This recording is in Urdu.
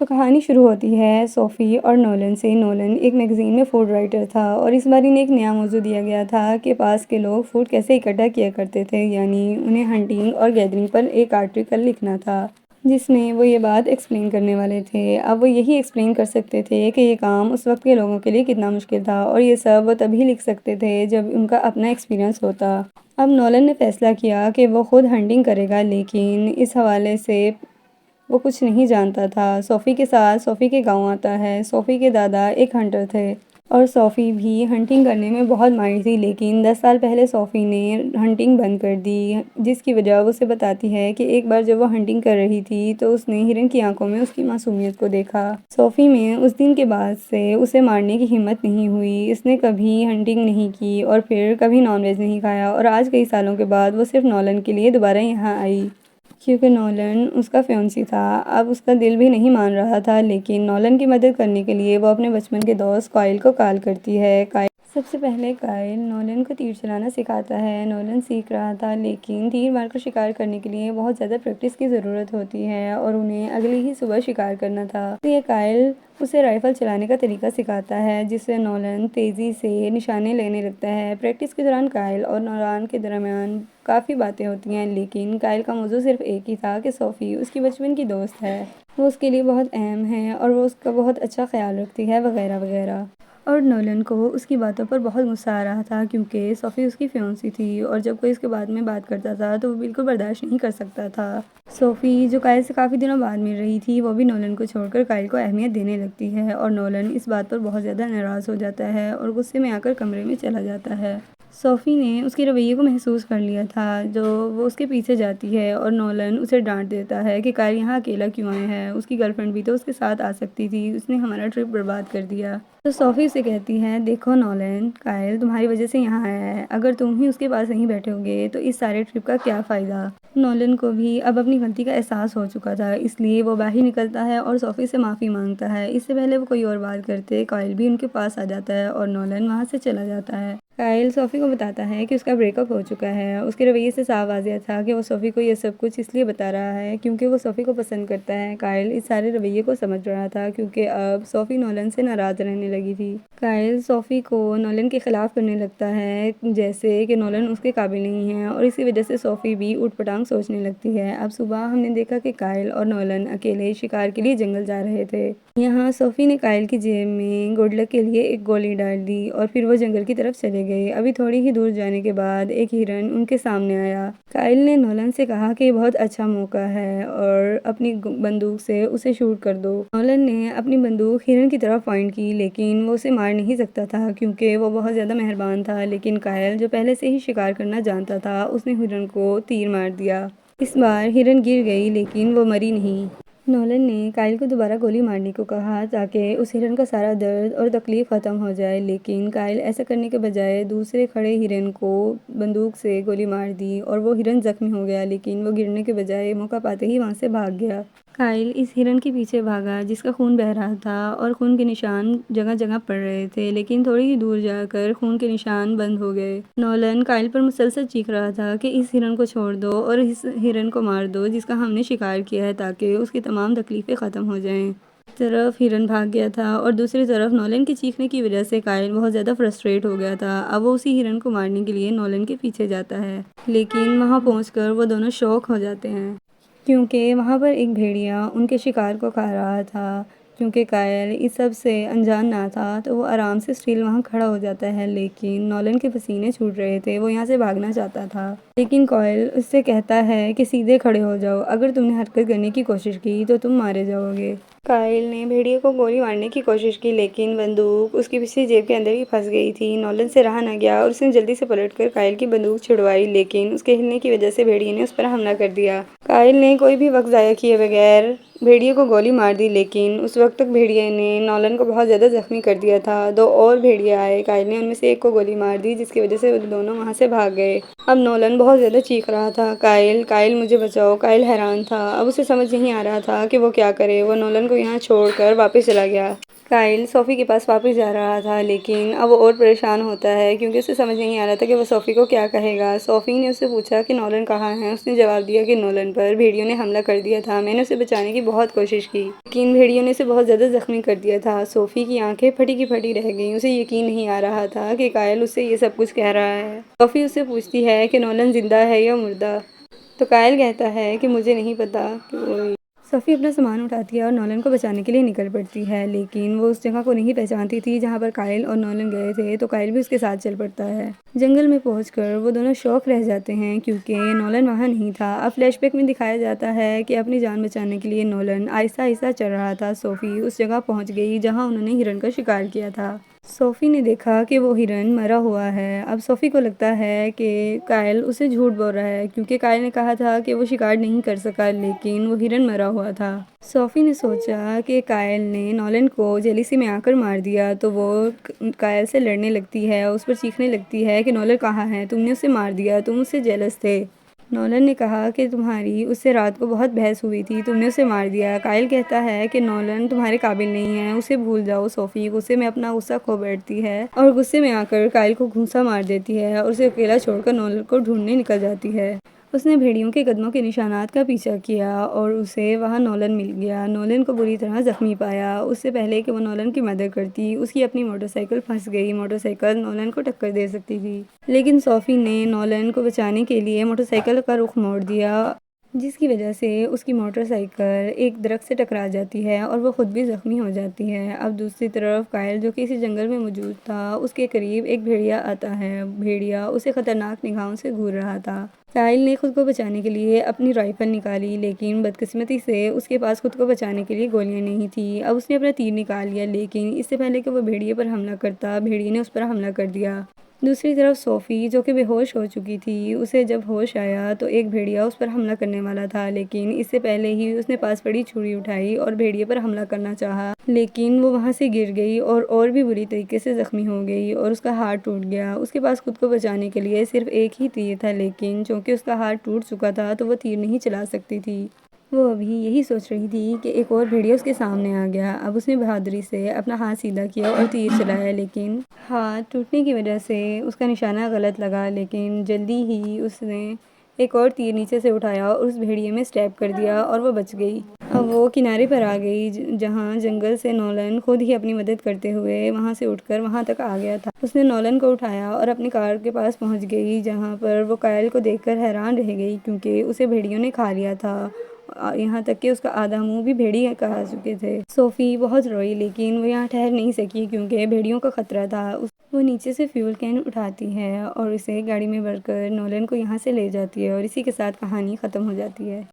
تو کہانی شروع ہوتی ہے صوفی اور نولن سے۔ نولن ایک میگزین میں فوڈ رائٹر تھا اور اس بار انہیں ایک نیا موضوع دیا گیا تھا کہ پاس کے لوگ فوڈ کیسے اکٹھا کیا کرتے تھے، یعنی انہیں ہنٹنگ اور گیدرنگ پر ایک آرٹیکل لکھنا تھا جس میں وہ یہ بات ایکسپلین کرنے والے تھے۔ اب وہ یہی ایکسپلین کر سکتے تھے کہ یہ کام اس وقت کے لوگوں کے لیے کتنا مشکل تھا، اور یہ سب وہ تبھی لکھ سکتے تھے جب ان کا اپنا ایکسپیرینس ہوتا۔ اب نولن نے فیصلہ کیا کہ وہ خود ہنٹنگ کرے گا، لیکن اس حوالے سے وہ کچھ نہیں جانتا تھا۔ صوفی کے ساتھ صوفی کے گاؤں آتا ہے۔ صوفی کے دادا ایک ہنٹر تھے اور صوفی بھی ہنٹنگ کرنے میں بہت ماہر تھی، لیکن 10 سال پہلے صوفی نے ہنٹنگ بند کر دی، جس کی وجہ وہ اسے بتاتی ہے کہ ایک بار جب وہ ہنٹنگ کر رہی تھی تو اس نے ہرن کی آنکھوں میں اس کی معصومیت کو دیکھا۔ صوفی میں اس دن کے بعد سے اسے مارنے کی ہمت نہیں ہوئی۔ اس نے کبھی ہنٹنگ نہیں کی اور پھر کبھی نان ویج نہیں کھایا، اور آج کئی سالوں کے بعد وہ صرف نولن کے لیے دوبارہ یہاں آئی کیونکہ نولن اس کا فیونسی تھا۔ اب اس کا دل بھی نہیں مان رہا تھا، لیکن نولن کی مدد کرنے کے لیے وہ اپنے بچپن کے دوست کائل کو کال کرتی ہے۔ سب سے پہلے کائل نولن کو تیر چلانا سکھاتا ہے۔ نولن سیکھ رہا تھا، لیکن تیر مار کر شکار کرنے کے لیے بہت زیادہ پریکٹس کی ضرورت ہوتی ہے اور انہیں اگلی ہی صبح شکار کرنا تھا۔ اس لیے کائل اسے رائفل چلانے کا طریقہ سکھاتا ہے، جس سے نولن تیزی سے نشانے لینے لگتا ہے۔ پریکٹس کے دوران کائل اور نولن کے درمیان کافی باتیں ہوتی ہیں، لیکن کائل کا موضوع صرف ایک ہی تھا کہ صوفی اس کی بچپن کی دوست ہے، وہ اس کے لیے بہت اہم ہے اور وہ اس کا بہت اچھا خیال رکھتی ہے، وغیرہ وغیرہ۔ اور نولن کو اس کی باتوں پر بہت غصہ آ رہا تھا کیونکہ صوفی اس کی فیونسی تھی اور جب کوئی اس کے بارے میں بات کرتا تھا تو وہ بالکل برداشت نہیں کر سکتا تھا۔ صوفی جو کائل سے کافی دنوں بعد مل رہی تھی، وہ بھی نولن کو چھوڑ کر کائل کو اہمیت دینے لگتی ہے، اور نولن اس بات پر بہت زیادہ ناراض ہو جاتا ہے اور غصے میں آ کر کمرے میں چلا جاتا ہے۔ صوفی نے اس کے رویے کو محسوس کر لیا تھا جو وہ اس کے پیچھے جاتی ہے، اور نولن اسے ڈانٹ دیتا ہے کہ کائل یہاں اکیلا کیوں آیا ہے، اس کی گرل فرینڈ بھی تو اس کے ساتھ آ سکتی تھی، اس نے ہمارا ٹرپ برباد کر دیا۔ تو صوفی اسے کہتی ہے، دیکھو نولن، کائل تمہاری وجہ سے یہاں آیا ہے، اگر تم ہی اس کے پاس نہیں بیٹھو گے تو اس سارے ٹرپ کا کیا فائدہ۔ نولن کو بھی اب اپنی غلطی کا احساس ہو چکا تھا، اس لیے وہ باہر نکلتا ہے اور صوفی سے معافی مانگتا ہے۔ اس سے پہلے وہ کوئی اور بات کرتے، کائل بھی ان کے پاس آ جاتا ہے اور نولن وہاں سے چلا جاتا ہے۔ کائل صوفی کو بتاتا ہے کہ اس کا بریک اپ ہو چکا ہے۔ اس کے رویے سے صاف واضح تھا کہ وہ صوفی کو یہ سب کچھ اس لیے بتا رہا ہے کیونکہ وہ صوفی کو پسند کرتا ہے۔ کائل اس سارے رویے کو سمجھ رہا تھا کیونکہ اب صوفی نولن سے ناراض رہنے لگی تھی۔ کائل صوفی کو نولن کے خلاف کرنے لگتا ہے، جیسے کہ نولن اس کے قابل نہیں ہے، اور اسی وجہ سے صوفی بھی اوٹ پٹانگ سوچنے لگتی ہے۔ اب صبح ہم نے دیکھا کہ کائل اور نولن اکیلے شکار کے لیے جنگل جا رہے تھے۔ یہاں صوفی نے کائل کی جیب میں گڈ لک کے لیے ایک گولی ڈال دی اور پھر وہ جنگل کی طرف چلے گئے۔ ابھی تھوڑی ہی دور جانے کے بعد ایک ہرن ان کے سامنے آیا۔ کائل نے نولن سے کہا کہ یہ بہت اچھا موقع ہے اور اپنی بندوق سے اسے شوٹ کر دو۔ نولن نے اپنی بندوق ہرن کی طرف پوائنٹ کی، لیکن وہ اسے مار نہیں سکتا تھا کیونکہ وہ بہت زیادہ مہربان تھا، لیکن کائل جو پہلے سے ہی شکار کرنا جانتا تھا، اس نے ہرن کو تیر مار دیا۔ اس بار ہرن گر گئی لیکن وہ مری نہیں۔ نولن نے کائل کو دوبارہ گولی مارنے کو کہا تاکہ اس ہرن کا سارا درد اور تکلیف ختم ہو جائے، لیکن کائل ایسا کرنے کے بجائے دوسرے کھڑے ہرن کو بندوق سے گولی مار دی اور وہ ہرن زخمی ہو گیا، لیکن وہ گرنے کے بجائے موقع پاتے ہی وہاں سے بھاگ گیا۔ کائل اس ہرن کے پیچھے بھاگا جس کا خون بہہ رہا تھا اور خون کے نشان جگہ جگہ پڑ رہے تھے، لیکن تھوڑی ہی دور جا کر خون کے نشان بند ہو گئے۔ نولن کائل پر مسلسل چیخ رہا تھا کہ اس ہرن کو چھوڑ دو اور اس ہرن کو مار دو جس کا ہم نے شکار کیا ہے تاکہ اس کی تمام تکلیفیں ختم ہو جائیں۔ ایک طرف ہرن بھاگ گیا تھا اور دوسری طرف نولن کے چیخنے کی وجہ سے کائل بہت زیادہ فرسٹریٹ ہو گیا تھا۔ اب وہ اسی ہرن کو مارنے کے لیے نولن کے پیچھے جاتا ہے، لیکن وہاں پہنچ کر وہ دونوں شوک ہو جاتے ہیں کیونکہ وہاں پر ایک بھیڑیا ان کے شکار کو کھا رہا تھا۔ کیونکہ کائل اس سب سے انجان نہ تھا تو وہ آرام سے اسٹیل وہاں کھڑا ہو جاتا ہے، لیکن نولن کے پسینے چھوٹ رہے تھے، وہ یہاں سے بھاگنا چاہتا تھا، لیکن کائل اس سے کہتا ہے کہ سیدھے کھڑے ہو جاؤ، اگر تم نے حرکت کرنے کی کوشش کی تو تم مارے جاؤ گے۔ کائل نے بھیڑیے کو گولی مارنے کی کوشش کی، لیکن بندوق اس کی پچھلی جیب کے اندر ہی پھنس گئی تھی۔ نولن سے رہا نہ گیا اور اس نے جلدی سے پلٹ کر کائل کی بندوق چھڑوائی، لیکن اس کے ہلنے کی وجہ سے بھیڑیے نے اس پر حملہ کر دیا۔ کائل نے کوئی بھی وقت ضائع کیے بغیر بھیڑیے کو گولی مار دی، لیکن اس وقت تک بھیڑیے نے نولن کو بہت زیادہ زخمی کر دیا تھا۔ دو اور بھیڑیے آئے، کائل نے ان میں سے ایک کو گولی مار دی جس کی وجہ سے وہ دونوں وہاں سے بھاگ گئے۔ اب نولن بہت زیادہ چیخ رہا تھا، کائل کائل مجھے بچاؤ۔ کائل حیران تھا، اب اسے سمجھ نہیں آ رہا تھا کہ وہ کیا کرے۔ وہ نولن کو یہاں چھوڑ کر واپس چلا گیا۔ کائل صوفی کے پاس واپس جا رہا تھا لیکن اب وہ اور پریشان ہوتا ہے کیونکہ اسے سمجھ نہیں آ رہا تھا کہ وہ صوفی کو کیا کہے گا۔ صوفی نے اس سے پوچھا کہ نولن کہاں ہے۔ اس نے جواب دیا کہ نولن پر بھیڑیوں نے حملہ کر دیا تھا، میں نے اسے بچانے کی بہت کوشش کی لیکن بھیڑیوں نے اسے بہت زیادہ زخمی کر دیا تھا۔ صوفی کی آنکھیں پھٹی کی پھٹی رہ گئیں، اسے یقین نہیں آ رہا تھا کہ کائل اس سے یہ سب کچھ کہہ رہا ہے۔ صوفی اس سے پوچھتی ہے کہ نولن زندہ ہے یا مردہ، تو کائل کہتا ہے کہ مجھے نہیں پتا کہ وہ۔ صوفی اپنا سامان اٹھاتی ہے اور نولن کو بچانے کے لیے نکل پڑتی ہے لیکن وہ اس جگہ کو نہیں پہچانتی تھی جہاں پر کائل اور نولن گئے تھے، تو کائل بھی اس کے ساتھ چل پڑتا ہے۔ جنگل میں پہنچ کر وہ دونوں شوک رہ جاتے ہیں کیونکہ نولن وہاں نہیں تھا۔ اب فلیش بیک میں دکھایا جاتا ہے کہ اپنی جان بچانے کے لیے نولن آہستہ آہستہ چل رہا تھا۔ صوفی اس جگہ پہنچ گئی جہاں انہوں نے ہرن کا شکار کیا تھا۔ صوفی نے دیکھا کہ وہ ہرن مرا ہوا ہے۔ اب صوفی کو لگتا ہے کہ کائل اسے جھوٹ بول رہا ہے کیونکہ کائل نے کہا تھا کہ وہ شکار نہیں کر سکا لیکن وہ ہرن مرا ہوا تھا۔ صوفی نے سوچا کہ کائل نے نولن کو جیلیسی میں آ کر مار دیا، تو وہ کائل سے لڑنے لگتی ہے، اس پر چیخنے لگتی ہے کہ نولن کہاں ہے، تم نے اسے مار دیا، تم اس سے جیلس تھے۔ نولن نے کہا کہ تمہاری اس سے رات کو بہت بحث ہوئی تھی، تم نے اسے مار دیا۔ کائل کہتا ہے کہ نولن تمہارے قابل نہیں ہے، اسے بھول جاؤ۔ صوفی غصے میں اپنا غصہ کھو بیٹھتی ہے اور غصے میں آ کر کائل کو گھونسا مار دیتی ہے اور اسے اکیلا چھوڑ کر نولن کو ڈھونڈنے نکل جاتی ہے۔ اس نے بھیڑیوں کے قدموں کے نشانات کا پیچھا کیا اور اسے وہاں نولن مل گیا۔ نولن کو بری طرح زخمی پایا۔ اس سے پہلے کہ وہ نولن کی مدد کرتی، اس کی اپنی موٹر سائیکل پھنس گئی۔ موٹر سائیکل نولن کو ٹکر دے سکتی تھی لیکن صوفی نے نولن کو بچانے کے لیے موٹر سائیکل کا رخ موڑ دیا، جس کی وجہ سے اس کی موٹر سائیکل ایک درخت سے ٹکرا جاتی ہے اور وہ خود بھی زخمی ہو جاتی ہے۔ اب دوسری طرف کائل جو کہ اسی جنگل میں موجود تھا، اس کے قریب ایک بھیڑیا آتا ہے۔ بھیڑیا اسے خطرناک نگاہوں سے گھور رہا تھا۔ کائل نے خود کو بچانے کے لیے اپنی رائفل نکالی لیکن بدقسمتی سے اس کے پاس خود کو بچانے کے لیے گولیاں نہیں تھیں۔ اب اس نے اپنا تیر نکال لیا لیکن اس سے پہلے کہ وہ بھیڑیے پر حملہ کرتا، بھیڑیے نے اس پر حملہ کر دیا۔ دوسری طرف صوفی جو کہ بے ہوش ہو چکی تھی، اسے جب ہوش آیا تو ایک بھیڑیا اس پر حملہ کرنے والا تھا لیکن اس سے پہلے ہی اس نے پاس پڑی چھری اٹھائی اور بھیڑیے پر حملہ کرنا چاہا لیکن وہ وہاں سے گر گئی اور بھی بری طریقے سے زخمی ہو گئی اور اس کا ہاتھ ٹوٹ گیا۔ اس کے پاس خود کو بچانے کے لیے صرف ایک ہی تیر تھا لیکن چونکہ اس کا ہاتھ ٹوٹ چکا تھا تو وہ تیر نہیں چلا سکتی تھی۔ وہ ابھی یہی سوچ رہی تھی کہ ایک اور بھیڑیا اس کے سامنے آ گیا۔ اب اس نے بہادری سے اپنا ہاتھ سیدھا کیا اور تیر چلایا لیکن ہاتھ ٹوٹنے کی وجہ سے اس کا نشانہ غلط لگا، لیکن جلدی ہی اس نے ایک اور تیر نیچے سے اٹھایا اور اس بھیڑیے میں اسٹیپ کر دیا اور وہ بچ گئی۔ اب وہ کنارے پر آ گئی جہاں جنگل سے نولن خود ہی اپنی مدد کرتے ہوئے وہاں سے اٹھ کر وہاں تک آ گیا تھا۔ اس نے نولن کو اٹھایا اور اپنی کار کے پاس پہنچ گئی جہاں پر وہ کائل کو دیکھ کر حیران رہ گئی کیونکہ اسے بھیڑیوں نے کھا لیا تھا، یہاں تک کہ اس کا آدھا منہ بھی بھیڑیے کھا چکے تھے۔ صوفی بہت روئی لیکن وہ یہاں ٹھہر نہیں سکی کیونکہ بھیڑیوں کا خطرہ تھا۔ وہ نیچے سے فیول کین اٹھاتی ہے اور اسے گاڑی میں بھر کر نولن کو یہاں سے لے جاتی ہے اور اسی کے ساتھ کہانی ختم ہو جاتی ہے۔